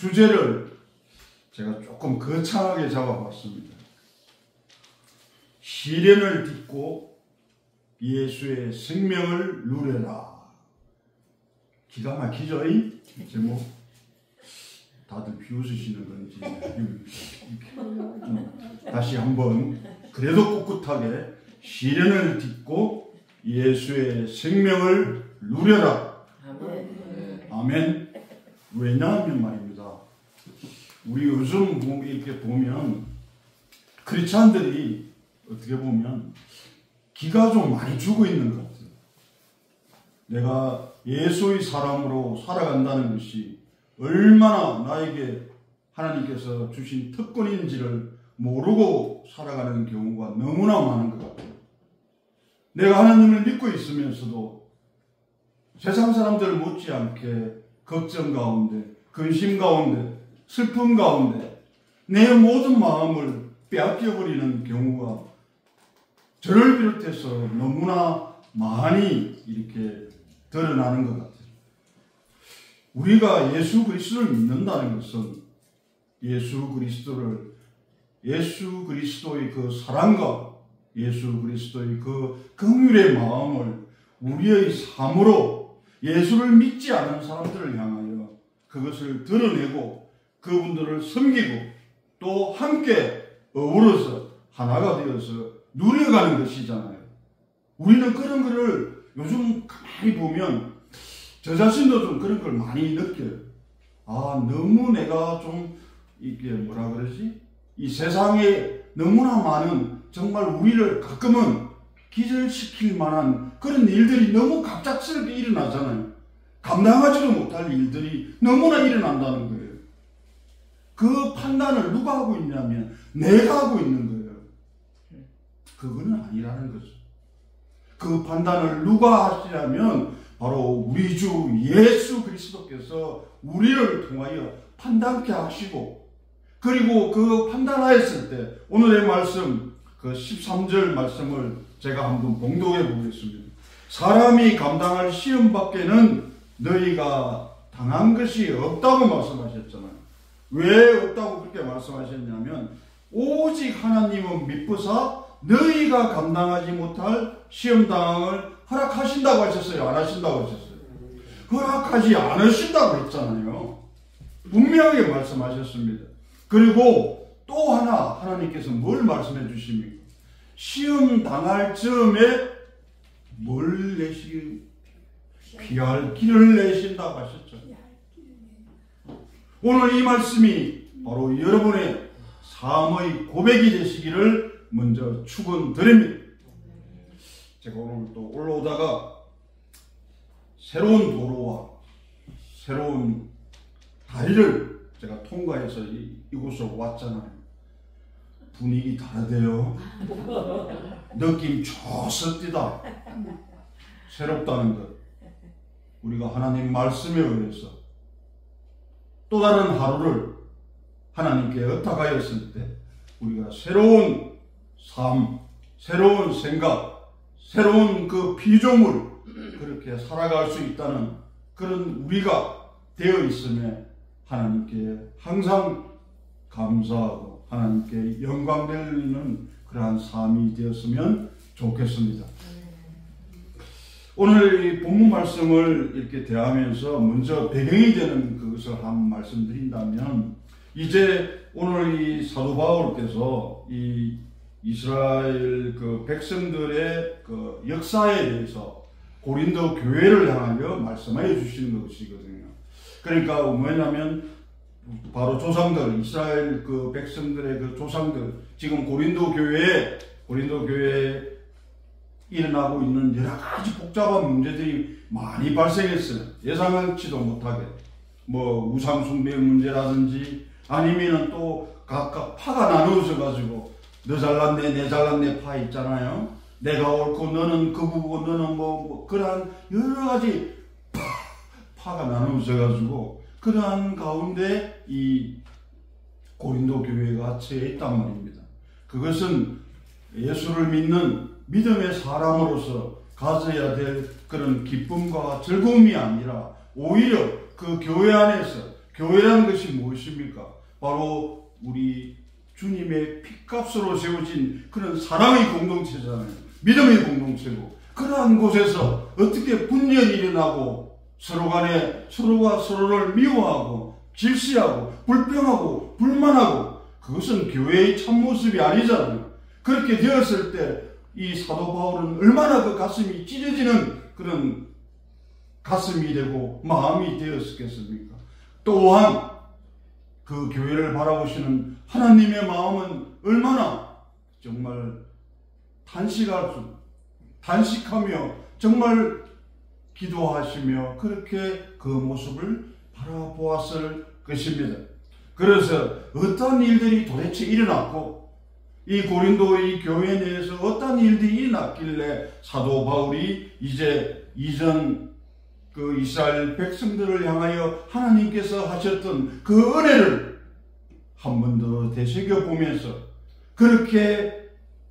주제를 제가 조금 거창하게 잡아봤습니다. 시련을 딛고 예수의 생명을 누려라. 기가 막히죠? 이 제목. 다들 비웃으시는 건지 다시 한번 그래도 꿋꿋하게 시련을 딛고 예수의 생명을 누려라. 아멘. 왜냐하면 말입니다. 우리 요즘 이렇게 보면 크리스찬들이 어떻게 보면 기가 좀 많이 죽어 있는 것 같아요. 내가 예수의 사람으로 살아간다는 것이 얼마나 나에게 하나님께서 주신 특권인지를 모르고 살아가는 경우가 너무나 많은 것 같아요. 내가 하나님을 믿고 있으면서도 세상 사람들 못지않게 걱정 가운데, 근심 가운데, 슬픔 가운데 내 모든 마음을 빼앗겨버리는 경우가 저를 비롯해서 너무나 많이 이렇게 드러나는 것 같아요. 우리가 예수 그리스도를 믿는다는 것은 예수 그리스도의 그 사랑과 예수 그리스도의 그 긍휼의 마음을 우리의 삶으로 예수를 믿지 않는 사람들을 향하여 그것을 드러내고 그분들을 섬기고 또 함께 어우러서 하나가 되어서 누려가는 것이잖아요. 우리는 그런 거를 요즘 가만히 보면 저 자신도 좀 그런 걸 많이 느껴요. 너무 내가 좀 이게 뭐라 그러지? 이 세상에 너무나 많은 정말 우리를 가끔은 기절시킬 만한 그런 일들이 너무 갑작스럽게 일어나잖아요. 감당하지도 못할 일들이 너무나 일어난다는 거예요. 그 판단을 누가 하고 있냐면 내가 하고 있는 거예요. 그거는 아니라는 거죠. 그 판단을 누가 하시냐면 바로 우리 주 예수 그리스도께서 우리를 통하여 판단케 하시고, 그리고 그 판단하였을 때 오늘의 말씀 그 13절 말씀을 제가 한번 봉독해 보겠습니다. 사람이 감당할 시험 밖에는 너희가 당한 것이 없다고 말씀하셨잖아요. 왜 없다고 그렇게 말씀하셨냐면 오직 하나님은 미쁘사 너희가 감당하지 못할 시험당을 허락하신다고 하셨어요? 안 하신다고 하셨어요? 허락하지 않으신다고 했잖아요. 분명하게 말씀하셨습니다. 그리고 또 하나 하나님께서 뭘 말씀해 주십니까? 시험 당할 즈음에 뭘 피할 길을 내신다고 하셨죠. 오늘 이 말씀이 바로 여러분의 삶의 고백이 되시기를 먼저 축원드립니다. 제가 오늘 또 올라오다가 새로운 도로와 새로운 다리를 제가 통과해서 이곳으로 왔잖아요. 분위기 다르대요. 느낌 좋습니다. 새롭다는 것. 우리가 하나님 말씀에 의해서 또 다른 하루를 하나님께 의탁하였을 때 우리가 새로운 삶, 새로운 생각, 새로운 그 피조물 그렇게 살아갈 수 있다는 그런 우리가 되어 있음에 하나님께 항상 감사하고 하나님께 영광 돌리는 그러한 삶이 되었으면 좋겠습니다. 오늘 이 본문 말씀을 이렇게 대하면서 먼저 배경이 되는 그것을 한 말씀드린다면, 이제 오늘 이 사도 바울께서 이 이스라엘 그 백성들의 그 역사에 대해서 고린도 교회를 향하여 말씀해 주시는 것이거든요. 그러니까 뭐냐면 바로 조상들, 이스라엘 그 백성들의 그 조상들, 지금 고린도 교회에 일어나고 있는 여러 가지 복잡한 문제들이 많이 발생했어요. 예상하지도 못하게. 뭐 우상숭배 문제라든지 아니면은 또 각각 파가 나누어져 가지고 너 잘났네 내 잘났네 파 있잖아요. 내가 옳고 너는 그거고 너는 뭐 그러한 여러 가지 파가 나누어져 가지고 그러한 가운데 이 고린도 교회가 처해 있단 말입니다. 그것은 예수를 믿는 믿음의 사람으로서 가져야 될 그런 기쁨과 즐거움이 아니라 오히려 그 교회 안에서 교회라는 것이 무엇입니까? 바로 우리 주님의 피값으로 세워진 그런 사랑의 공동체잖아요. 믿음의 공동체고, 그러한 곳에서 어떻게 분열이 일어나고 서로 간에 서로가 서로를 미워하고 질시하고 불평하고 불만하고, 그것은 교회의 참모습이 아니잖아요. 그렇게 되었을 때 이 사도 바울은 얼마나 그 가슴이 찢어지는 그런 가슴이 되고 마음이 되었겠습니까? 또한 그 교회를 바라보시는 하나님의 마음은 얼마나 정말 단식하며 정말 기도하시며 그렇게 그 모습을 바라보았을 것입니다. 그래서 어떤 일들이 도대체 일어났고, 이 고린도 이 교회 내에서 어떤 일들이 일어났길래 사도 바울이 이제 이전 그 이스라엘 백성들을 향하여 하나님께서 하셨던 그 은혜를 한 번 더 되새겨 보면서, 그렇게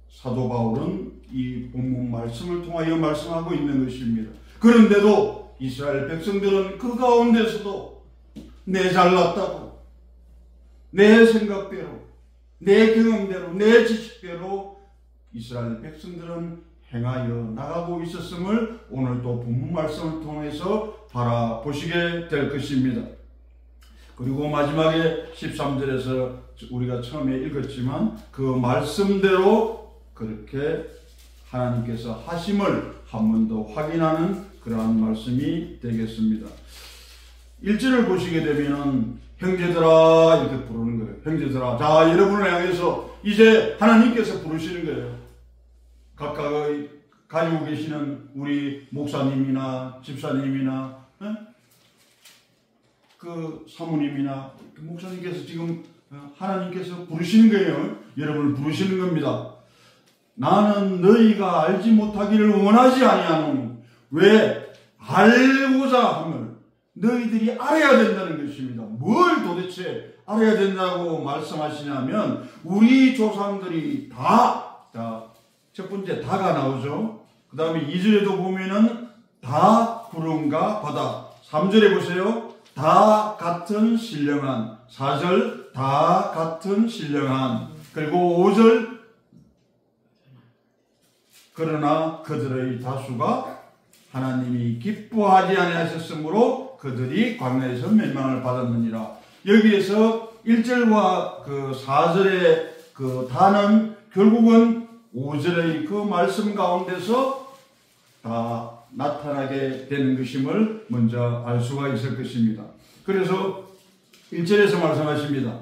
사도 바울은 이 본문 말씀을 통하여 말씀하고 있는 것입니다. 그런데도 이스라엘 백성들은 그 가운데서도 내 잘났다고, 내 생각대로, 내 경험대로, 내 지식대로 이스라엘 백성들은 행하여 나가고 있었음을 오늘도 본문 말씀을 통해서 바라보시게 될 것입니다. 그리고 마지막에 13절에서 우리가 처음에 읽었지만 그 말씀대로 그렇게 하나님께서 하심을 한 번 더 확인하는 그러한 말씀이 되겠습니다. 1절을 보시게 되면은 형제들아 이렇게 부르는 거예요. 형제들아. 자, 여러분을 향해서 이제 하나님께서 부르시는 거예요. 각각의 가지고 계시는 우리 목사님이나 집사님이나 그 사모님이나 그 목사님께서 지금 하나님께서 부르시는 거예요. 여러분을 부르시는 겁니다. 나는 너희가 알지 못하기를 원하지 아니하노니, 왜? 알고자 함을 너희들이 알아야 된다는 것입니다. 뭘 도대체 알아야 된다고 말씀하시냐면, 우리 조상들이 첫 번째 다가 나오죠. 그 다음에 2절에도 보면은 다 구름과 바다. 3절에 보세요. 다 같은 신령한. 4절 다 같은 신령한. 그리고 5절 그러나 그들의 다수가 하나님이 기뻐하지 아니하셨으므로 그들이 광야에서 멸망을 받았느니라. 여기에서 1절과 그 4절의 그 다는 결국은 5절의 그 말씀 가운데서 다 나타나게 되는 것임을 먼저 알 수가 있을 것입니다. 그래서 1절에서 말씀하십니다.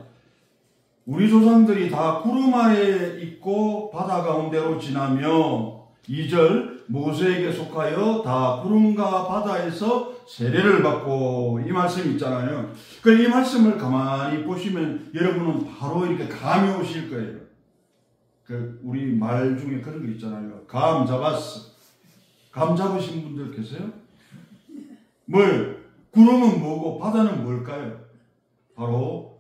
우리 조상들이 다 구름 아래에 있고 바다 가운데로 지나며, 2절 모세에게 속하여 다 구름과 바다에서 세례를 받고, 이 말씀 있잖아요. 이 말씀을 가만히 보시면 여러분은 바로 이렇게 감이 오실 거예요. 우리 말 중에 그런 거 있잖아요. 감 잡았어. 감 잡으신 분들 계세요? 구름은 뭐고 바다는 뭘까요? 바로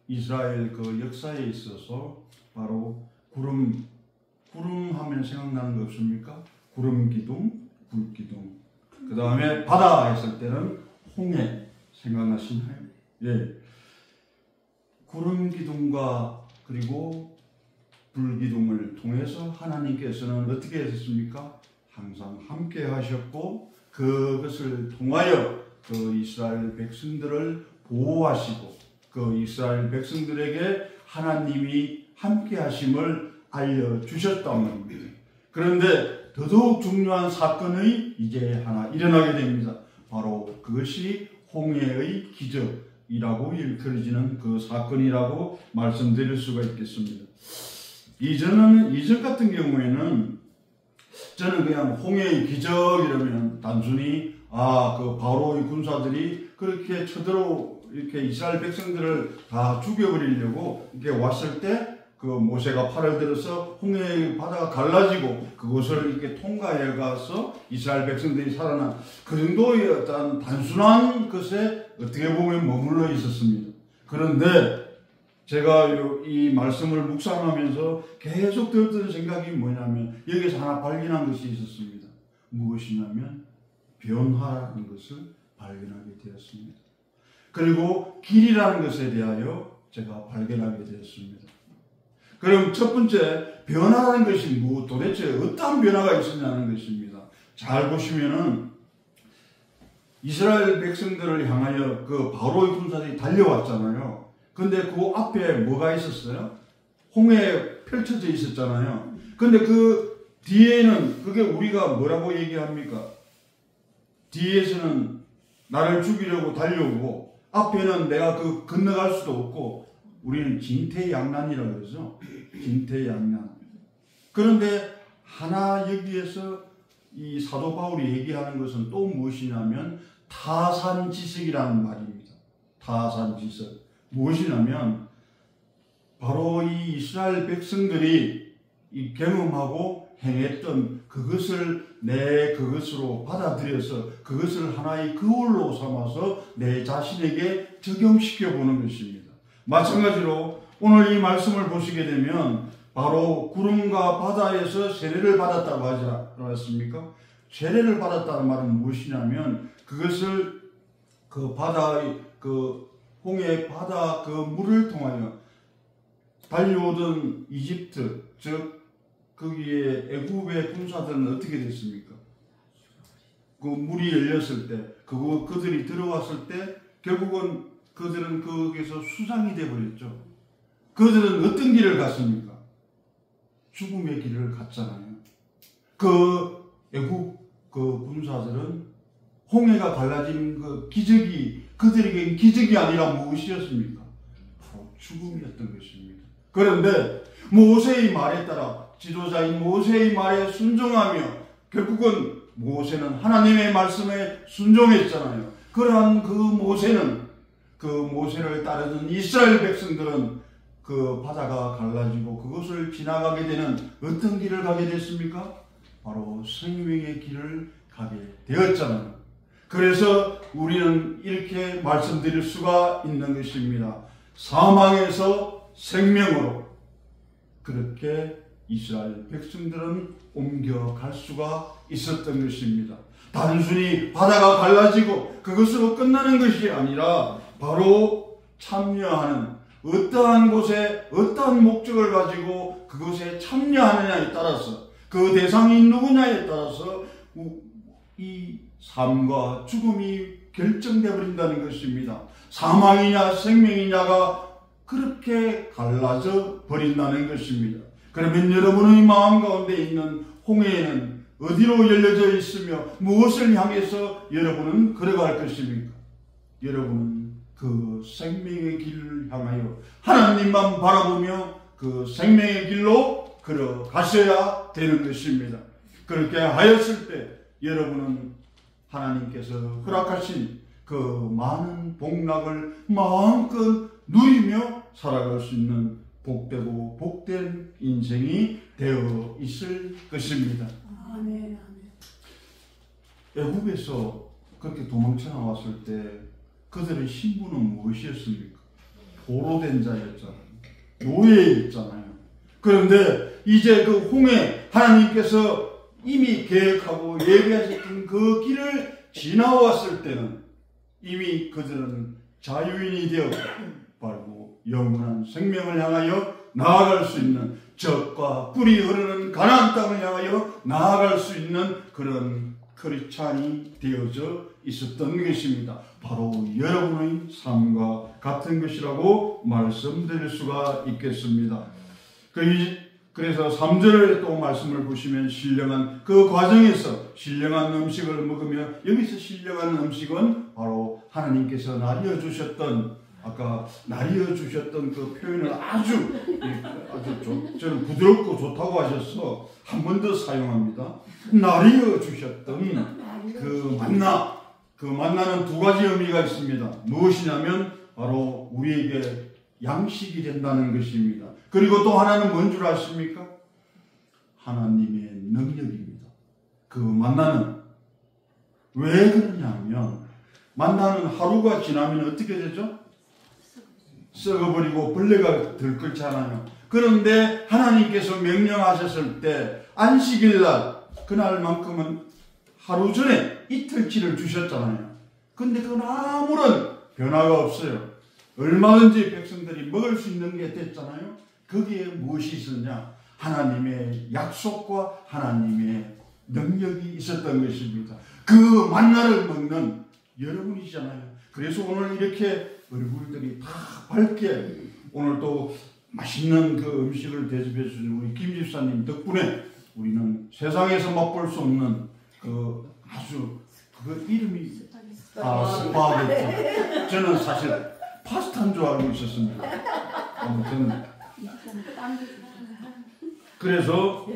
이스라엘 그 역사에 있어서 바로 구름 하면 생각나는 거 없습니까? 구름 기둥, 불 기둥. 그 다음에 바다 했을 때는 홍해 생각나시나요? 예. 구름 기둥과 그리고 불 기둥을 통해서 하나님께서는 어떻게 하셨습니까? 항상 함께 하셨고, 그것을 통하여 그 이스라엘 백성들을 보호하시고, 그 이스라엘 백성들에게 하나님이 함께 하심을 알려주셨단 말입니다. 그런데 더더욱 중요한 사건이 이제 하나 일어나게 됩니다. 바로 그것이 홍해의 기적이라고 일컬어지는 그 사건이라고 말씀드릴 수가 있겠습니다. 이전 같은 경우에는 저는 그냥 홍해의 기적 이러면 단순히 그 바로의 군사들이 그렇게 이렇게 이스라엘 백성들을 다 죽여버리려고 이렇게 왔을 때 그 모세가 팔을 들어서 홍해의 바다가 갈라지고 그곳을 이렇게 통과해 가서 이스라엘 백성들이 살아난 그 정도의 어떤 단순한 것에 어떻게 보면 머물러 있었습니다. 그런데 제가 이 말씀을 묵상하면서 계속 들었던 생각이 뭐냐면, 여기서 하나 발견한 것이 있었습니다. 무엇이냐면 변화라는 것을 발견하게 되었습니다. 그리고 길이라는 것에 대하여 제가 발견하게 되었습니다. 그럼 첫 번째, 변화라는 것이 도대체 어떠한 변화가 있었냐는 것입니다. 잘 보시면은 이스라엘 백성들을 향하여 그 바로의 군사들이 달려왔잖아요. 근데 그 앞에 뭐가 있었어요? 홍해 펼쳐져 있었잖아요. 근데 그 뒤에는 그게 우리가 뭐라고 얘기합니까? 뒤에서는 나를 죽이려고 달려오고 앞에는 내가 그 건너갈 수도 없고 우리는 진퇴양난이라고 그러죠. 진퇴양난. 그런데 하나 여기에서 이 사도 바울이 얘기하는 것은 또 무엇이냐면 타산지석이라는 말입니다. 타산지석. 무엇이냐면 바로 이 이스라엘 백성들이 이 경험하고 행했던 그것을 내 그것으로 받아들여서 그것을 하나의 거울로 삼아서 내 자신에게 적용시켜 보는 것입니다. 마찬가지로 오늘 이 말씀을 보시게 되면 바로 구름과 바다에서 세례를 받았다고 하지 않았습니까? 세례를 받았다는 말은 무엇이냐면 그것을 그 바다의 그 홍해 바다 그 물을 통하여 달려오던 이집트 즉 거기에 애굽의 군사들은 어떻게 됐습니까? 그 물이 열렸을 때 그들이 들어왔을 때 결국은 그들은 거기서 수상이 되어버렸죠. 그들은 어떤 길을 갔습니까? 죽음의 길을 갔잖아요. 그 애굽 그 군사들은 홍해가 갈라진 그 기적이 그들에게는 기적이 아니라 무엇이었습니까? 바로 죽음이었던 것입니다. 그런데 모세의 말에 따라 지도자인 모세의 말에 순종하며 결국은 모세는 하나님의 말씀에 순종했잖아요. 그러한 그 모세는 그 모세를 따르는 이스라엘 백성들은 그 바다가 갈라지고 그것을 지나가게 되는 어떤 길을 가게 됐습니까? 바로 생명의 길을 가게 되었잖아요. 그래서 우리는 이렇게 말씀드릴 수가 있는 것입니다. 사망에서 생명으로 그렇게 이스라엘 백성들은 옮겨갈 수가 있었던 것입니다. 단순히 바다가 갈라지고 그것으로 끝나는 것이 아니라 바로 참여하는 어떠한 곳에 어떠한 목적을 가지고 그것에 참여하느냐에 따라서 그 대상이 누구냐에 따라서 이 삶과 죽음이 결정되어 버린다는 것입니다. 사망이냐 생명이냐가 그렇게 갈라져 버린다는 것입니다. 그러면 여러분의 마음 가운데 있는 홍해에는 어디로 열려져 있으며 무엇을 향해서 여러분은 걸어갈 것입니까? 여러분은 그 생명의 길을 향하여 하나님만 바라보며 그 생명의 길로 걸어가셔야 되는 것입니다. 그렇게 하였을 때 여러분은 하나님께서 허락하신 그 많은 복락을 마음껏 누리며 살아갈 수 있는 복되고 복된 인생이 되어 있을 것입니다. 아멘. 애굽에서 그렇게 도망쳐 나왔을 때 그들의 신분은 무엇이었습니까? 포로된 자였잖아요. 노예였잖아요. 그런데 이제 그 홍해 하나님께서 이미 계획하고 예비하셨던 그 길을 지나왔을 때는 이미 그들은 자유인이 되었고 바로 영원한 생명을 향하여 나아갈 수 있는 젖과 꿀이 흐르는 가나안 땅을 향하여 나아갈 수 있는 그런 크리스찬이 되어져 있었던 것입니다. 바로 여러분의 삶과 같은 것이라고 말씀드릴 수가 있겠습니다. 그래서 3절에 또 말씀을 보시면 신령한 그 과정에서 신령한 음식을 먹으며 여기서 신령한 음식은 바로 하나님께서 나뉘어 주셨던 아까 나뉘어 주셨던 그 표현을 아주 저는 부드럽고 좋다고 하셔서 한 번 더 사용합니다. 나뉘어 주셨던 그 만나 그 만나는 두 가지 의미가 있습니다. 무엇이냐면 바로 우리에게 양식이 된다는 것입니다. 그리고 또 하나는 뭔 줄 아십니까? 하나님의 능력입니다. 그 만나는 왜 그러냐면 만나는 하루가 지나면 어떻게 되죠? 썩어버리고 벌레가 들끓잖아요. 그런데 하나님께서 명령하셨을 때 안식일날 그날만큼은 하루 전에 이틀치를 주셨잖아요. 근데 그건 아무런 변화가 없어요. 얼마든지 백성들이 먹을 수 있는 게 됐잖아요. 거기에 무엇이 있었냐? 하나님의 약속과 하나님의 능력이 있었던 것입니다. 그 만나를 먹는 여러분이잖아요. 그래서 오늘 이렇게 얼굴들이 다 밝게 오늘 또 맛있는 그 음식을 대접해 주신 우리 김 집사님 덕분에 우리는 세상에서 맛볼 수 없는 그 아주 그 이름이 스파게티. 저는 사실 파스타인 줄 알고 있었습니다. 아무튼 그래서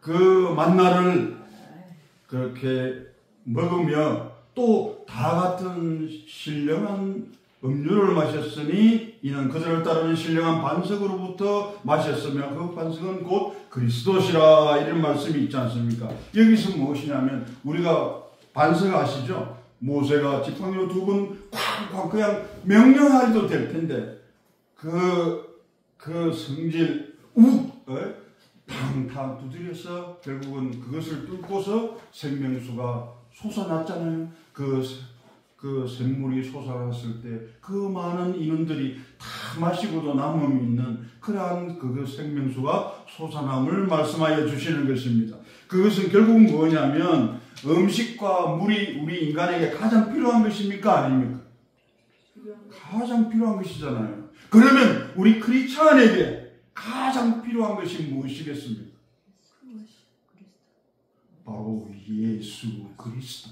그 만나를 그렇게 먹으며 또 다 같은 신령한 음료를 마셨으니 이는 그들을 따르는 신령한 반석으로부터 마셨으며 그 반석은 곧 그리스도시라 이런 말씀이 있지 않습니까? 여기서 무엇이냐면 우리가 반석 아시죠? 모세가 지팡이로 2번 쾅쾅 그냥 명령하려도 될 텐데 그 성질 탕탕 두드려서 결국은 그것을 뚫고서 생명수가 솟아났잖아요. 그 샘물이 솟아났을 때 그 많은 인원들이 다 마시고도 남음이 있는 그러한 그 생명수가 솟아남을 말씀하여 주시는 것입니다. 그것은 결국 뭐냐면 음식과 물이 우리 인간에게 가장 필요한 것입니까? 아닙니까? 가장 필요한 것이잖아요. 그러면 우리 크리스찬에게 가장 필요한 것이 무엇이겠습니까? 바로 예수 그리스도.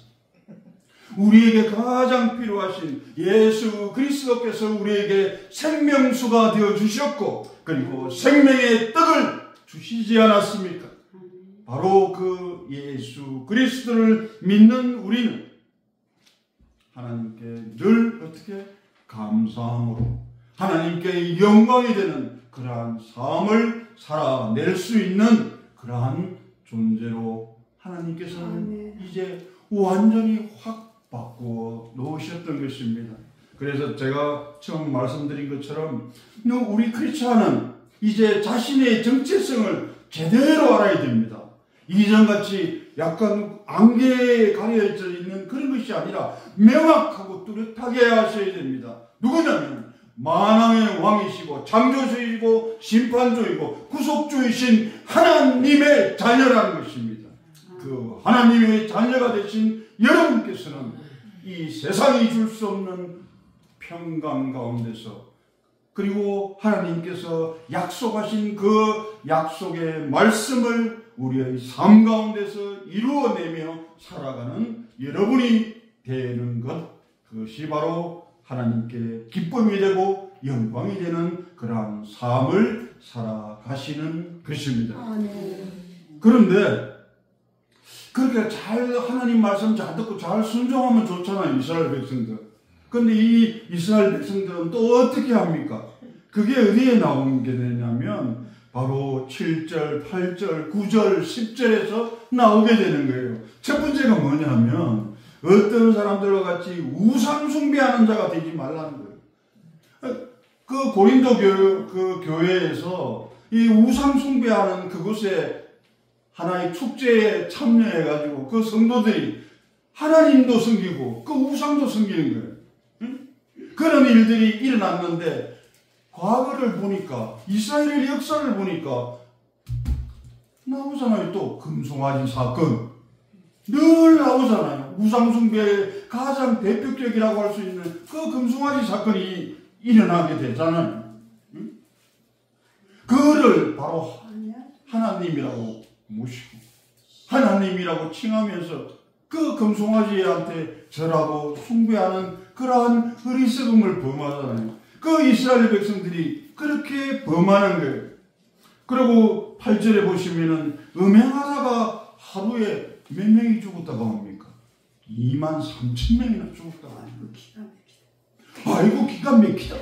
우리에게 가장 필요하신 예수 그리스도께서 우리에게 생명수가 되어 주셨고 그리고 생명의 떡을 주시지 않았습니까? 바로 그 예수 그리스도를 믿는 우리는 하나님께 늘 어떻게 감사함으로 하나님께 영광이 되는 그러한 삶을 살아낼 수 있는 그러한 존재로 하나님께서는 이제 완전히 확 바꾸어 놓으셨던 것입니다. 그래서 제가 처음 말씀드린 것처럼 우리 크리스찬은 이제 자신의 정체성을 제대로 알아야 됩니다. 이전같이 약간 안개에 가려져 있는 그런 것이 아니라 명확하고 뚜렷하게 하셔야 됩니다. 누구냐면 만왕의 왕이시고 창조주이고 심판주이고 구속주이신 하나님의 자녀라는 것입니다. 그 하나님의 자녀가 되신 여러분께서는 이 세상이 줄 수 없는 평강 가운데서 그리고 하나님께서 약속하신 그 약속의 말씀을 우리의 삶 가운데서 이루어내며 살아가는 여러분이 되는 것, 그것이 바로 하나님께 기쁨이 되고 영광이 되는 그러한 삶을 살아가시는 것입니다. 그런데 그렇게 잘 하나님 말씀 잘 듣고 잘 순종하면 좋잖아요, 이스라엘 백성들. 근데 이 이스라엘 백성들은 또 어떻게 합니까? 그게 어디에 나오는 게 되냐면 바로 7절, 8절, 9절, 10절에서 나오게 되는 거예요. 첫 번째가 뭐냐면 어떤 사람들과 같이 우상 숭배하는 자가 되지 말라는 거예요. 그 고린도 교회에서 이 우상 숭배하는 그곳에 하나의 축제에 참여해가지고 그 성도들이 하나님도 섬기고 그 우상도 섬기는 거예요. 응? 그런 일들이 일어났는데 과거를 보니까 이스라엘의 역사를 보니까 나오잖아요. 또 금송아지 사건 늘 나오잖아요. 우상숭배의 가장 대표적이라고 할 수 있는 그 금송아지 사건이 일어나게 되잖아요. 응? 그거를 바로 하나님이라고 모시고 하나님이라고 칭하면서 그 금송아지한테 절하고 숭배하는 그러한 어리석음을 범하잖아요. 그 이스라엘 백성들이 그렇게 범하는 거예요. 그리고 8절에 보시면은 음행하다가 하루에 몇 명이 죽었다고 합니까? 23,000명이나 죽었다고 합니다. 아이고 기가 막히다.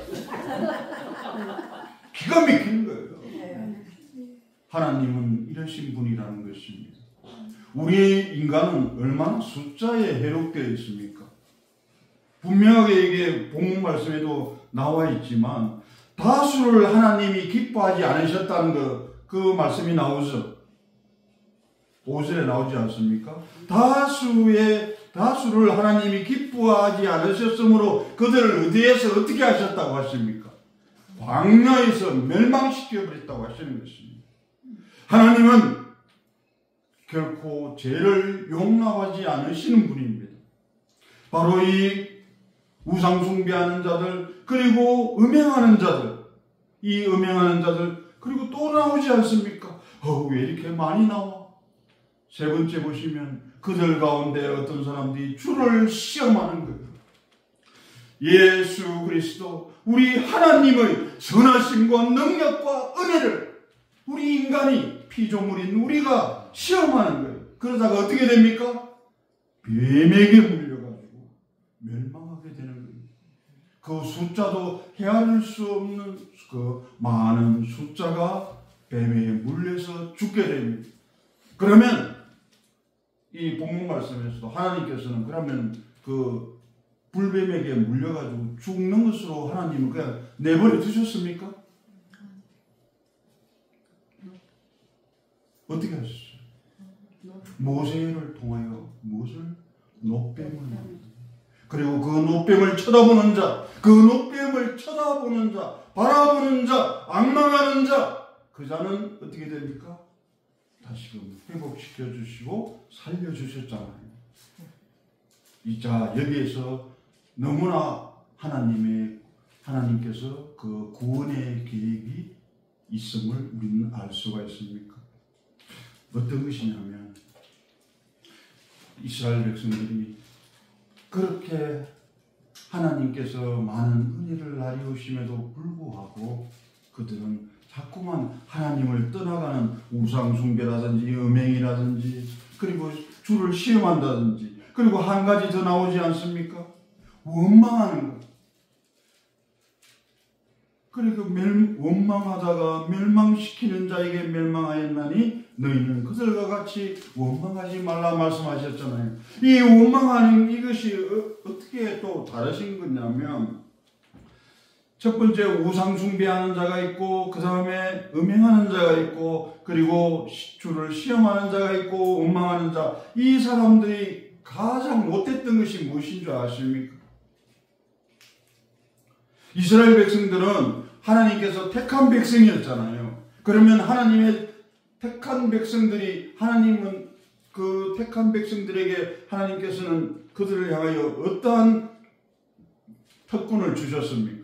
기가 막히는 거예요. 하나님은 이러신 분이라는 것입니다. 우리 인간은 얼마나 숫자에 해롭되어 있습니까? 분명하게 이게 본문 말씀에도 나와 있지만 다수를 하나님이 기뻐하지 않으셨다는 그 말씀이 나오죠. 5절에 나오지 않습니까? 다수의 다수를 하나님이 기뻐하지 않으셨으므로 그들을 어디에서 어떻게 하셨다고 하십니까? 광야에서 멸망시켜버렸다고 하시는 것입니다. 하나님은 결코 죄를 용납하지 않으시는 분입니다. 바로 이 우상숭배하는 자들, 그리고 음행하는 자들, 이 음행하는 자들, 그리고 또 나오지 않습니까? 왜 이렇게 많이 나와? 세 번째 보시면 그들 가운데 어떤 사람들이 주를 시험하는 거예요. 예수 그리스도, 우리 하나님의 선하심과 능력과 은혜를 우리 인간이, 피조물인 우리가 시험하는 거예요. 그러다가 어떻게 됩니까? 뱀에게 물려가지고 멸망하게 되는 거예요. 그 숫자도 헤아릴 수 없는 그 많은 숫자가 뱀에 물려서 죽게 됩니다. 그러면 이 본문 말씀에서도 하나님께서는 그러면 그 불뱀에게 물려가지고 죽는 것으로 하나님은 그냥 내버려 두셨습니까? 어떻게 하셨어요? 모세를 통하여 무엇을? 노뱀을. 그리고 그 노뱀을 쳐다보는 자, 그 노뱀을 쳐다보는 자, 바라보는 자, 악망하는 자, 그 자는 어떻게 됩니까? 다시금 회복시켜 주시고 살려주셨잖아요. 자, 여기에서 너무나 하나님께서 그 구원의 계획이 있음을 우리는 알 수가 있습니까? 어떤 것이냐면 이스라엘 백성들이 그렇게 하나님께서 많은 은혜를 나리우심에도 불구하고 그들은 자꾸만 하나님을 떠나가는 우상숭배라든지 음행이라든지 그리고 주를 시험한다든지 그리고 한 가지 더 나오지 않습니까? 원망하는 것. 그리고 원망하다가 멸망시키는 자에게 멸망하였나니 너희는 그들과 같이 원망하지 말라 말씀하셨잖아요. 이 원망하는 이것이 어떻게 또 다르신 거냐면 첫 번째 우상숭배하는 자가 있고 그 다음에 음행하는 자가 있고 그리고 주를 시험하는 자가 있고 원망하는 자. 이 사람들이 가장 못했던 것이 무엇인 줄 아십니까? 이스라엘 백성들은 하나님께서 택한 백성이었잖아요. 그러면 하나님의 택한 백성들이 하나님은 그 택한 백성들에게 하나님께서는 그들을 향하여 어떠한 특권을 주셨습니까?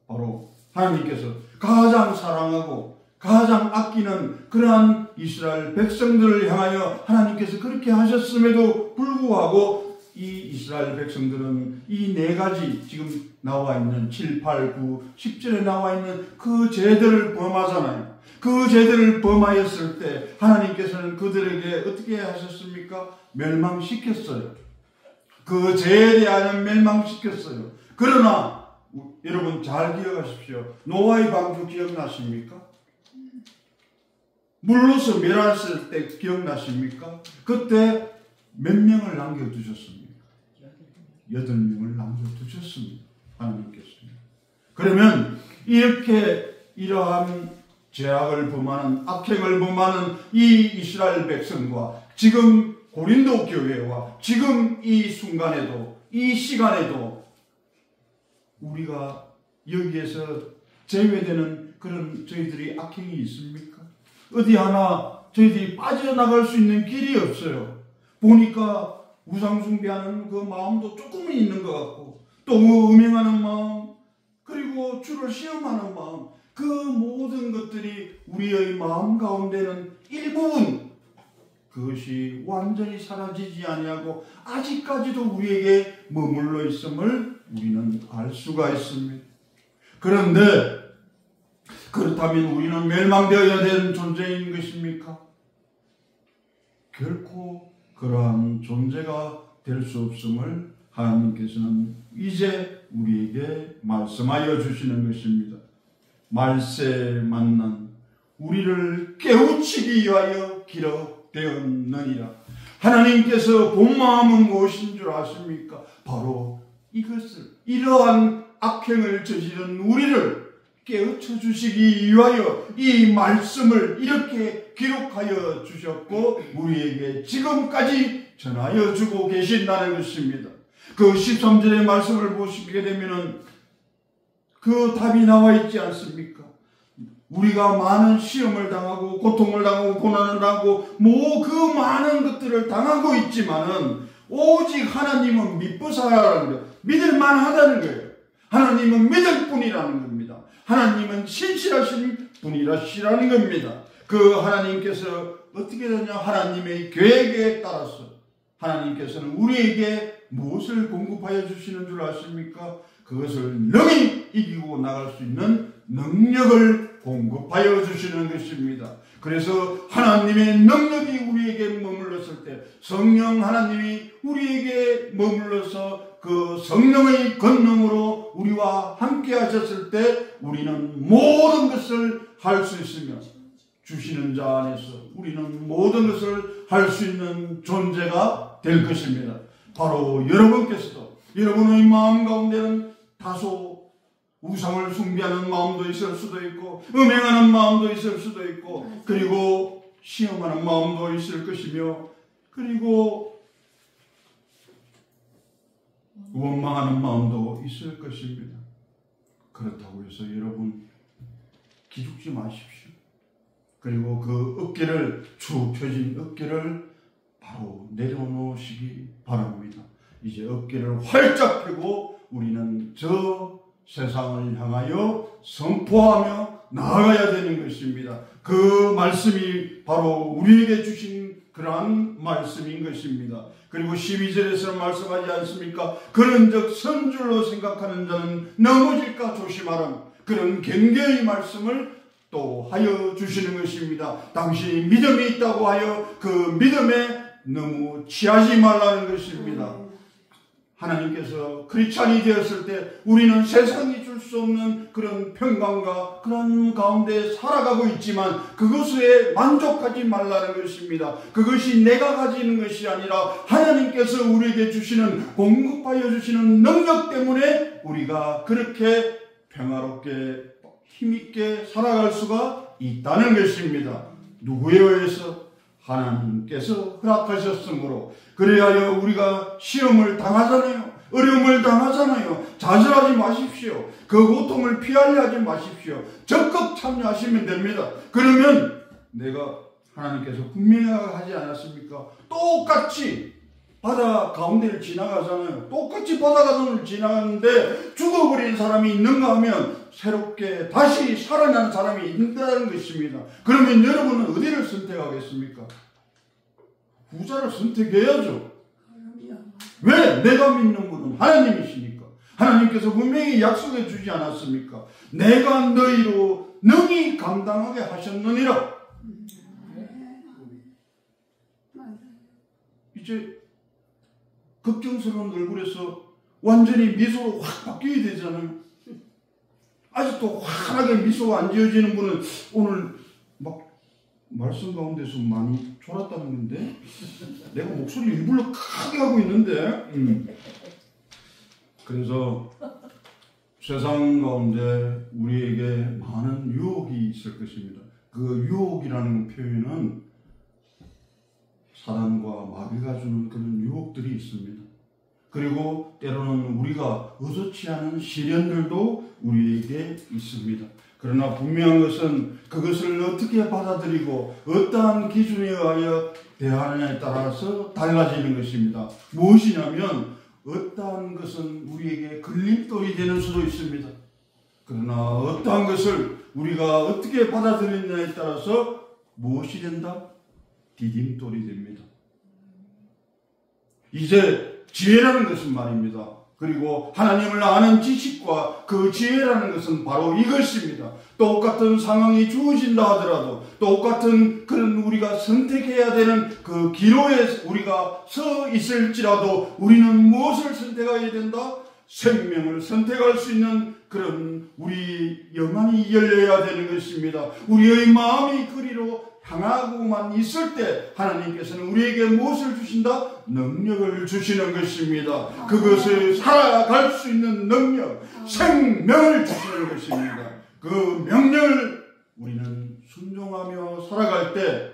바로 하나님께서 가장 사랑하고 가장 아끼는 그러한 이스라엘 백성들을 향하여 하나님께서 그렇게 하셨음에도 불구하고 이 이스라엘 백성들은 이 네 가지 지금 나와 있는 7, 8, 9, 10절에 나와 있는 그 죄들을 범하잖아요. 그 죄들을 범하였을 때 하나님께서는 그들에게 어떻게 하셨습니까? 멸망시켰어요. 그 죄에 대하여 멸망시켰어요. 그러나 여러분 잘 기억하십시오. 노아의 방주 기억나십니까? 물로서 멸했을 때 기억나십니까? 그때 몇 명을 남겨두셨습니까? 8명을 남겨두셨습니다. 하나님께서. 그러면 이러한 죄악을 범하는 악행을 범하는 이 이스라엘 백성과 지금 고린도 교회와 지금 이 순간에도 이 시간에도 우리가 여기에서 제외되는 그런 저희들이 악행이 있습니까? 어디 하나 저희들이 빠져나갈 수 있는 길이 없어요. 보니까 우상숭배하는 그 마음도 조금은 있는 것 같고 또 음행하는 마음 그리고 주를 시험하는 마음 그 모든 것들이 우리의 마음 가운데는 일부분 그것이 완전히 사라지지 아니하고 아직까지도 우리에게 머물러 있음을 우리는 알 수가 있습니다. 그런데 그렇다면 우리는 멸망되어야 되는 존재인 것입니까? 결코 그러한 존재가 될 수 없음을 하나님께서는 이제 우리에게 말씀하여 주시는 것입니다. 말세 만난 우리를 깨우치기 위하여 기록되었느니라. 하나님께서 본 마음은 무엇인 줄 아십니까? 바로 이것을 이러한 악행을 저지른 우리를 깨우쳐 주시기 위하여 이 말씀을 이렇게 기록하여 주셨고 우리에게 지금까지 전하여 주고 계신다는 것입니다. 그 13절의 말씀을 보시게 되면은 그 답이 나와 있지 않습니까? 우리가 많은 시험을 당하고 고통을 당하고 고난을 당하고 그 많은 것들을 당하고 있지만은 오직 하나님은 믿보사라는 거예요. 믿을 만하다는 거예요. 하나님은 믿을 뿐이라는 겁니다. 하나님은 신실하신 분이라시라는 겁니다. 그 하나님께서 어떻게 되냐? 하나님의 계획에 따라서 하나님께서는 우리에게 무엇을 공급하여 주시는 줄 아십니까? 그것을 능히 이기고 나갈 수 있는 능력을 공급하여 주시는 것입니다. 그래서 하나님의 능력이 우리에게 머물렀을 때, 성령 하나님이 우리에게 머물러서 그 성령의 권능으로 우리와 함께 하셨을 때 우리는 모든 것을 할 수 있으며, 주시는 자 안에서 우리는 모든 것을 할 수 있는 존재가 될 것입니다. 바로 여러분께서도 여러분의 마음 가운데는 다소 우상을 숭배하는 마음도 있을 수도 있고 음행하는 마음도 있을 수도 있고 그리고 시험하는 마음도 있을 것이며 그리고 원망하는 마음도 있을 것입니다. 그렇다고 해서 여러분 기죽지 마십시오. 그리고 그 어깨를 축 펴진 어깨를 바로 내려놓으시기 바랍니다. 이제 어깨를 활짝 펴고 우리는 저 세상을 향하여 선포하며 나아가야 되는 것입니다. 그 말씀이 바로 우리에게 주신 그러한 말씀인 것입니다. 그리고 12절에서 말씀하지 않습니까? 그런즉 선줄로 생각하는 자는 넘어질까 조심하라. 그런 경계의 말씀을 또 하여 주시는 것입니다. 당신이 믿음이 있다고 하여 그 믿음에 너무 취하지 말라는 것입니다. 하나님께서 크리스찬이 되었을 때 우리는 세상이 줄 수 없는 그런 평강과 그런 가운데 살아가고 있지만 그것에 만족하지 말라는 것입니다. 그것이 내가 가지는 것이 아니라 하나님께서 우리에게 주시는 공급하여 주시는 능력 때문에 우리가 그렇게 평화롭게 힘있게 살아갈 수가 있다는 것입니다. 누구에 의해서? 하나님께서 허락하셨으므로. 그래야 우리가 시험을 당하잖아요. 어려움을 당하잖아요. 좌절하지 마십시오. 그 고통을 피하려 하지 마십시오. 적극 참여하시면 됩니다. 그러면 내가 하나님께서 분명히 하지 않았습니까? 똑같이 바다 가운데를 지나가잖아요. 똑같이 바다 가운데를 지나가는데 죽어버린 사람이 있는가 하면 새롭게 다시 살아난 사람이 있다는 것입니다. 그러면 여러분은 어디를 선택하겠습니까? 후자를 선택해야죠. 왜? 내가 믿는 분은 하나님이시니까. 하나님께서 분명히 약속해 주지 않았습니까? 내가 너희로 능히 감당하게 하셨느니라. 이제 걱정스러운 얼굴에서 완전히 미소로 확 바뀌어야 되잖아요. 아직도 환하게 미소가 안 지어지는 분은 오늘 막 말씀 가운데서 많이 졸았다는 건데 내가 목소리 일부러 크게 하고 있는데 그래서 세상 가운데 우리에게 많은 유혹이 있을 것입니다. 그 유혹이라는 표현은 사단과 마귀가 주는 그런 유혹들이 있습니다. 그리고 때로는 우리가 의도치 않은 시련들도 우리에게 있습니다. 그러나 분명한 것은 그것을 어떻게 받아들이고 어떠한 기준에 의하여 대하느냐에 따라서 달라지는 것입니다. 무엇이냐면 어떠한 것은 우리에게 걸림돌이 되는 수도 있습니다. 그러나 어떠한 것을 우리가 어떻게 받아들이느냐에 따라서 무엇이 된다? 디딤돌이 됩니다. 이제 지혜라는 것은 말입니다. 그리고 하나님을 아는 지식과 그 지혜라는 것은 바로 이것입니다. 똑같은 상황이 주어진다 하더라도 똑같은 그런 우리가 선택해야 되는 그 기로에 우리가 서 있을지라도 우리는 무엇을 선택해야 된다? 생명을 선택할 수 있는 그런 우리 영안이 열려야 되는 것입니다. 우리의 마음이 그리로 향하고만 있을 때 하나님께서는 우리에게 무엇을 주신다? 능력을 주시는 것입니다. 그것을 살아갈 수 있는 능력, 생명을 주시는 것입니다. 그 명령을 우리는 순종하며 살아갈 때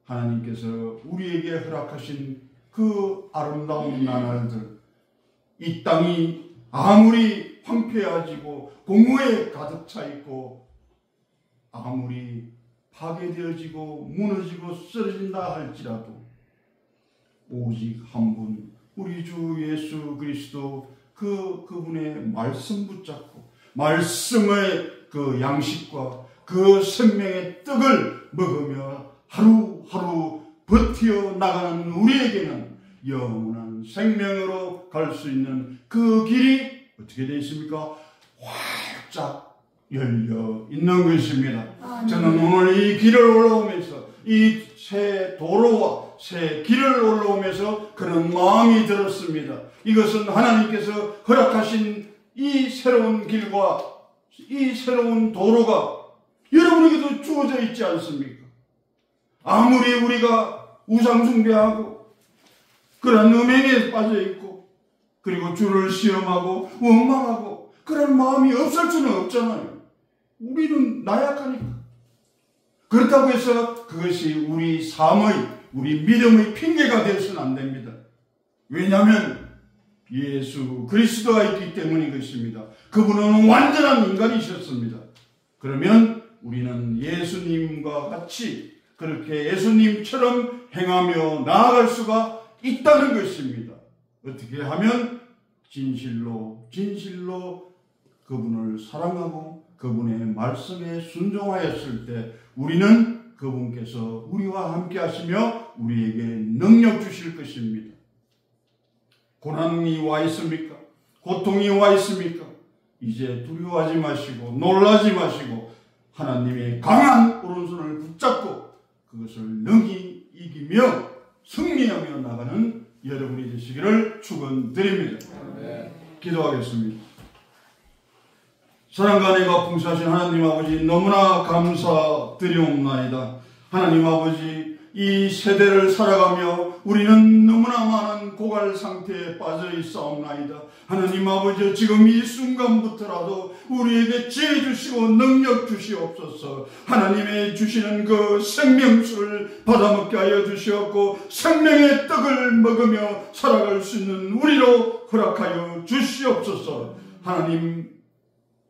하나님께서 우리에게 허락하신 그 아름다운 나날들, 이 땅이 아무리 황폐해지고 공허에 가득 차 있고 아무리 파괴되어지고 무너지고 쓰러진다 할지라도 오직 한 분, 우리 주 예수 그리스도 그분의 말씀 붙잡고 말씀의 그 양식과 그 생명의 떡을 먹으며 하루하루 버티어 나가는 우리에게는 영원한 생명으로 갈 수 있는 그 길이 어떻게 되어 있습니까? 활짝 열려 있는 것입니다. 저는 오늘 이 길을 올라오면서 이 새 도로와 새 길을 올라오면서 그런 마음이 들었습니다. 이것은 하나님께서 허락하신 이 새로운 길과 이 새로운 도로가 여러분에게도 주어져 있지 않습니까? 아무리 우리가 우상숭배하고 그런 음행에 빠져있고 그리고 주를 시험하고 원망하고 그런 마음이 없을 수는 없잖아요. 우리는 나약하니까. 그렇다고 해서 그것이 우리 삶의, 우리 믿음의 핑계가 되어서는 안 됩니다. 왜냐하면 예수 그리스도가 있기 때문인 것입니다. 그분은 완전한 인간이셨습니다. 그러면 우리는 예수님과 같이 그렇게 예수님처럼 행하며 나아갈 수가 있다는 것입니다. 어떻게 하면 진실로 그분을 사랑하고 그분의 말씀에 순종하였을 때 우리는 그분께서 우리와 함께 하시며 우리에게 능력 주실 것입니다. 고난이 와 있습니까? 고통이 와 있습니까? 이제 두려워하지 마시고 놀라지 마시고 하나님의 강한 오른손을 붙잡고 그것을 능히 이기며 승리하며 나가는 여러분이 되시기를 축원드립니다. 기도하겠습니다. 사랑과 은혜가 풍성하신 하나님 아버지, 너무나 감사드리옵나이다. 하나님 아버지, 이 세대를 살아가며 우리는 너무나 많은 고갈 상태에 빠져 있사옵나이다. 하나님 아버지, 지금 이 순간부터라도 우리에게 지혜 주시고 능력 주시옵소서. 하나님의 주시는 그 생명수를 받아먹게 하여 주시옵고 생명의 떡을 먹으며 살아갈 수 있는 우리로 허락하여 주시옵소서. 하나님,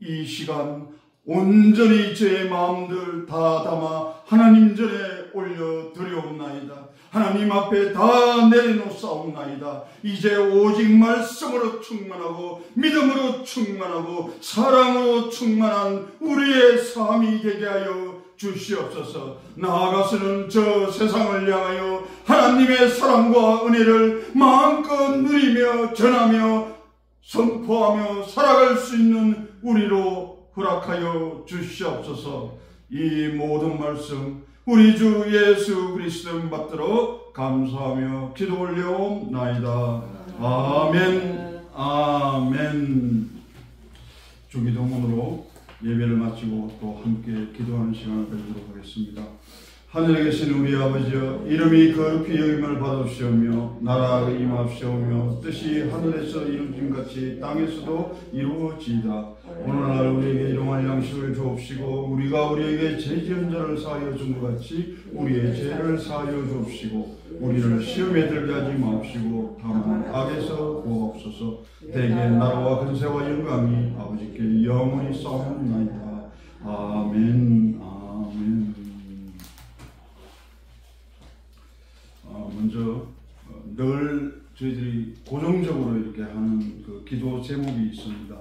이 시간 온전히 제 마음들 다 담아 하나님 전에 올려드려옵나이다. 하나님 앞에 다 내려놓사옵나이다. 이제 오직 말씀으로 충만하고 믿음으로 충만하고 사랑으로 충만한 우리의 삶이 되게 하여 주시옵소서. 나아가서는 저 세상을 향하여 하나님의 사랑과 은혜를 마음껏 누리며 전하며 선포하며 살아갈 수 있는 우리로 허락하여 주시옵소서. 이 모든 말씀 우리 주 예수 그리스도 받들어 감사하며 기도 올려옵나이다. 아멘. 아멘. 주기도문으로 예배를 마치고 또 함께 기도하는 시간을 가지도록 하겠습니다. 하늘에 계신 우리 아버지여, 이름이 거룩히 여김을 받으시오며 나라가 임하시오며 뜻이 하늘에서 이루어진 같이 땅에서도 이루어지이다. 오늘날 우리에게 일용할 양식을 주옵시고 우리가 우리에게 죄지은 자를 사하여 준 것 같이 우리의 죄를 사하여 주옵시고 우리를 시험에 들게 하지 마옵시고 다만 악에서 구하옵소서. 대개 나라와 근세와 영광이 아버지께 영원히 싸움나이다. 아멘. 아멘. 먼저 늘 저희들이 고정적으로 이렇게 하는 그 기도 제목이 있습니다.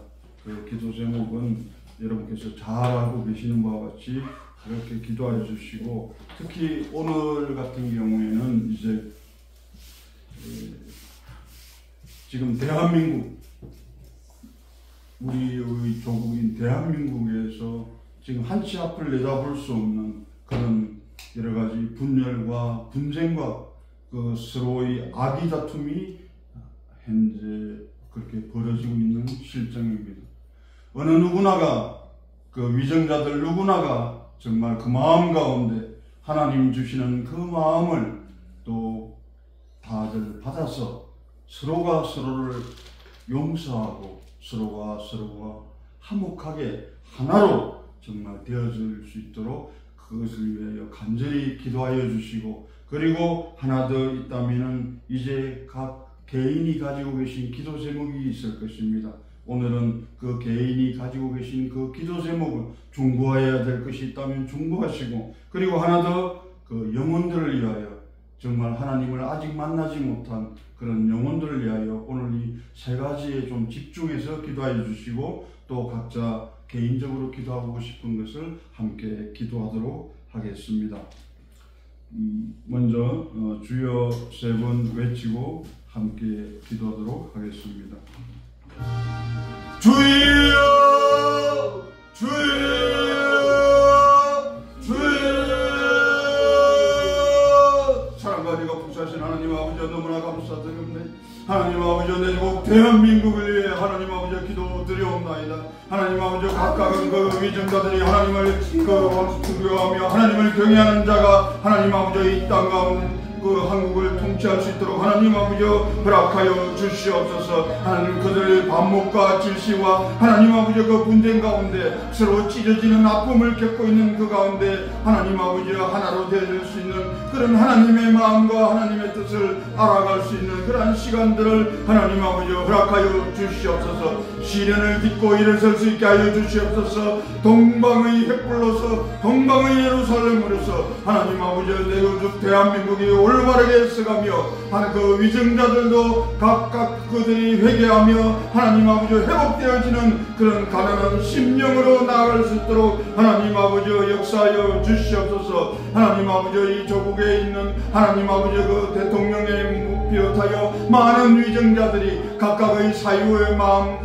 그 기도 제목은 여러분께서 잘 알고 계시는 바와 같이 그렇게 기도해 주시고, 특히 오늘 같은 경우에는 이제 지금 대한민국, 우리의 조국인 대한민국에서 지금 한치 앞을 내다볼 수 없는 그런 여러 가지 분열과 분쟁과 그 서로의 악의 다툼이 현재 그렇게 벌어지고 있는 실정입니다. 어느 누구나가 그 위정자들 누구나가 정말 그 마음 가운데 하나님 주시는 그 마음을 또 다들 받아서 서로가 서로를 용서하고 서로가 화목하게 하나로 정말 되어질 수 있도록 그것을 위하여 간절히 기도하여 주시고 그리고 하나 더 있다면은 이제 각 개인이 가지고 계신 기도 제목이 있을 것입니다. 오늘은 그 개인이 가지고 계신 그 기도 제목을 중보해야 될 것이 있다면 중보하시고, 그리고 하나 더 그 영혼들을 위하여, 정말 하나님을 아직 만나지 못한 그런 영혼들을 위하여 오늘 이 세 가지에 좀 집중해서 기도해 주시고, 또 각자 개인적으로 기도하고 싶은 것을 함께 기도하도록 하겠습니다. 먼저 주여 세 번 외치고 함께 기도하도록 하겠습니다. 주여, 주여, 주여. 사랑과 복사하신 하나님 아버지, 너무나 감사드립니다. 하나님 아버지, 내국 대한민국을 위해 하나님 아버지 기도 드려옵나이다. 하나님 아버지, 각각은 그 위정자들이 하나님을 두려워하며 하나님을 경외하는 자가 하나님 아버지 이 땅 가운데 그 한국을 통치할 수 있도록 하나님 아버지 허락하여 주시옵소서. 하나님 그들의 반목과 질시와 하나님 아버지 그 분쟁 가운데 서로 찢어지는 아픔을 겪고 있는 그 가운데 하나님 아버지 하나로 되어질 수 있는 그런 하나님의 마음과 하나님의 뜻을 알아갈 수 있는 그러한 시간들을 하나님 아버지 허락하여 주시옵소서. 시련을 딛고 일어설 수 있게 하여 주시옵소서. 동방의 횃불로서 동방의 예루살렘으로서 하나님 아버지 내국 대한민국이 올바르게 서가며 그 위정자들도 각각 그들이 회개하며 하나님 아버지 회복되어지는 그런 가난한 심령으로 나아갈 수 있도록 하나님 아버지 역사하여 주시옵소서. 하나님 아버지 이 조국에 있는 하나님 아버지 그 대통령의 비롯하여 많은 위정자들이 각각의 사유의 마음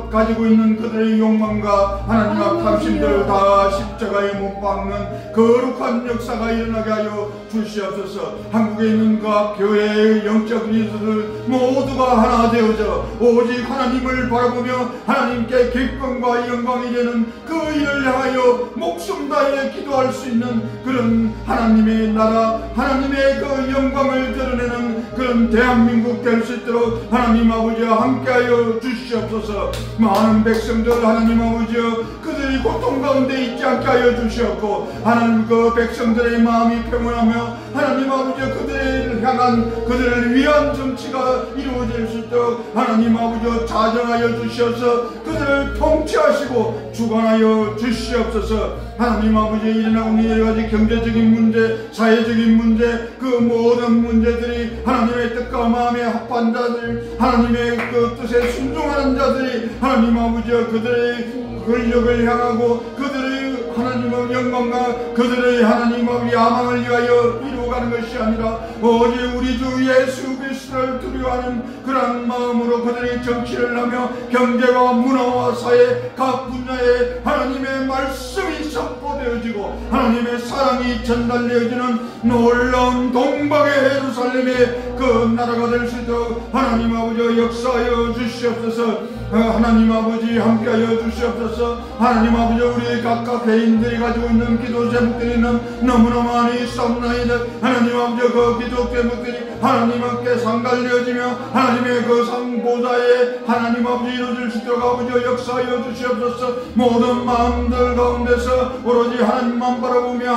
가지고 있는 그들의 욕망과 하나님 앞 탐심들 다 십자가에 못 박는 거룩한 역사가 일어나게 하여 주시옵소서. 한국에 있는 각 교회의 영적 리더들 모두가 하나 되어져 오직 하나님을 바라보며 하나님께 기쁨과 영광이 되는 그 일을 향하여 목숨 다해 기도할 수 있는 그런 하나님의 나라, 하나님의 그 영광을 드러내는 그런 대한민국 될 수 있도록 하나님 아버지와 함께하여 주시옵소서. 많은 백성들 하나님 아버지 그들이 고통 가운데 있지 않게 하여 주시옵고, 하나님 그 백성들의 마음이 평온하며 하나님 아버지 그들을 향한 그들을 위한 정치가 이루어질 수 있도록 하나님 아버지 자정하여 주시옵소서. 그들을 통치하시고 주관하여 주시옵소서. 하나님 아버지 일어나고 있는 여러가지 경제적인 문제, 사회적인 문제, 그 모든 문제들이 하나님의 뜻과 마음에 합한 자들, 하나님의 그 뜻에 순종하는 자들이 하나님 아버지 그들의 권력을 향하고 그들의 하나님의 영광과 그들의 하나님의 야망을 위하여 이루어가는 것이 아니라 오직 우리 주 예수 그리스도를 두려워하는 그러한 마음으로 그들이 정치를 하며 경제와 문화와 사회 각 분야에 하나님의 말씀이 선포되어지고 하나님의 사랑이 전달되어지는 놀라운 동방의 예루살렘의 그 나라가 될 수 있도록 하나님 아버지 역사하여 주시옵소서. 하나님 아버지 함께하여 주시옵소서. 하나님 아버지 우리 각각 개인들이 가지고 있는 기도 제목들이 너무나 많이 있사옵나이다. 하나님 아버지 그 기도 제목들이 하나님께 상달되어지며 하나님의 그 상보좌에 하나님 아버지 이루어질 수 있도록 아버지 역사하여 주시옵소서. 모든 마음들 가운데서 오로지 하나님만 바라보며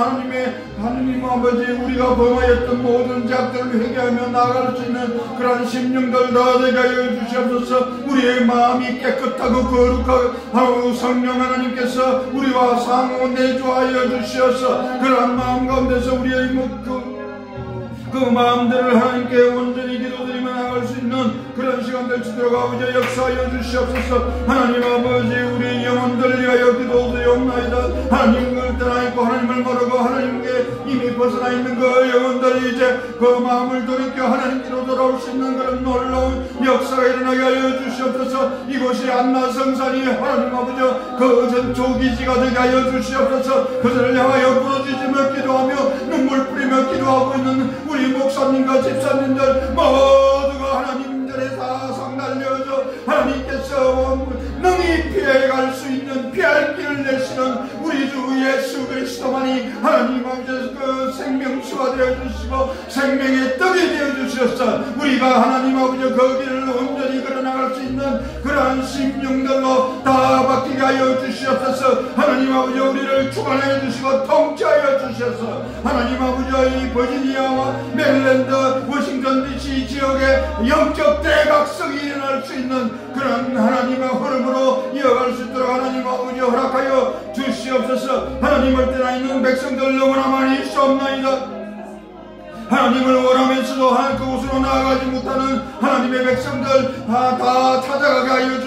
하나님 아버지 우리가 범하였던 모든 죄악들을 회개하며 나아갈 수 있는 그러한 심령들 다 되게 하여 주시옵소서. 우리의 마음이 깨끗하고 거룩하고 성령 하나님께서 우리와 상호 내주하여 주시어서 그러한 마음 가운데서 우리의 그 마음들을 하나님께 온전히 기도드리며 나아갈 수 있는 그런 시간 될 수 있도록 아버지 역사하여 주시옵소서. 하나님 아버지 우리 영혼들 위하여 기도드리옵나이다. 하나님을 떠나 있고 하나님을 모르고 하나님께 이미 벗어나 있는 그 영혼들이 이제 그 마음을 돌이켜 하나님께로 돌아올 수 있는 그런 놀라운 역사가 일어나게 하여 주시옵소서. 이곳이 안나 성산이 하나님 아버지 그 전초기지가 되게 하여 주시옵소서. 그들을 향하여 부르짖으며 기도하며 눈물 뿌리며 기도하고 있는 우리 목사님과 집사님들 모두가 하나님들의 다 상달려져 하나님께서 능히 피해갈 수 있는 피할 길을 내시는 우리 주 예수 그리스도만이 하나님 아버지 그 생명수 원수가 되어주시고 생명의 떡이 되어주셔서 우리가 하나님 아버지 그 길을 온전히 걸어나갈 수 있는 그러한 심령들로 다 바뀌게 하여 주시옵소서. 하나님 아버지 우리를 주관해 주시고 통치하여 주셔서 하나님 아버지 이 버지니아와 메릴랜드 워싱턴 DC 지역에 영적 대각성이 일어날 수 있는 그런 하나님의 흐름으로 이어갈 수 있도록 하나님 아버지 허락하여 주시옵소서. 하나님을 떠나 있는 백성들 너무나 많이 있사옵나이다. 하나님을 원하면서도 그곳으로 나아가지 못하는 하나님의 백성들 다 찾아가게 하여 주시옵소서.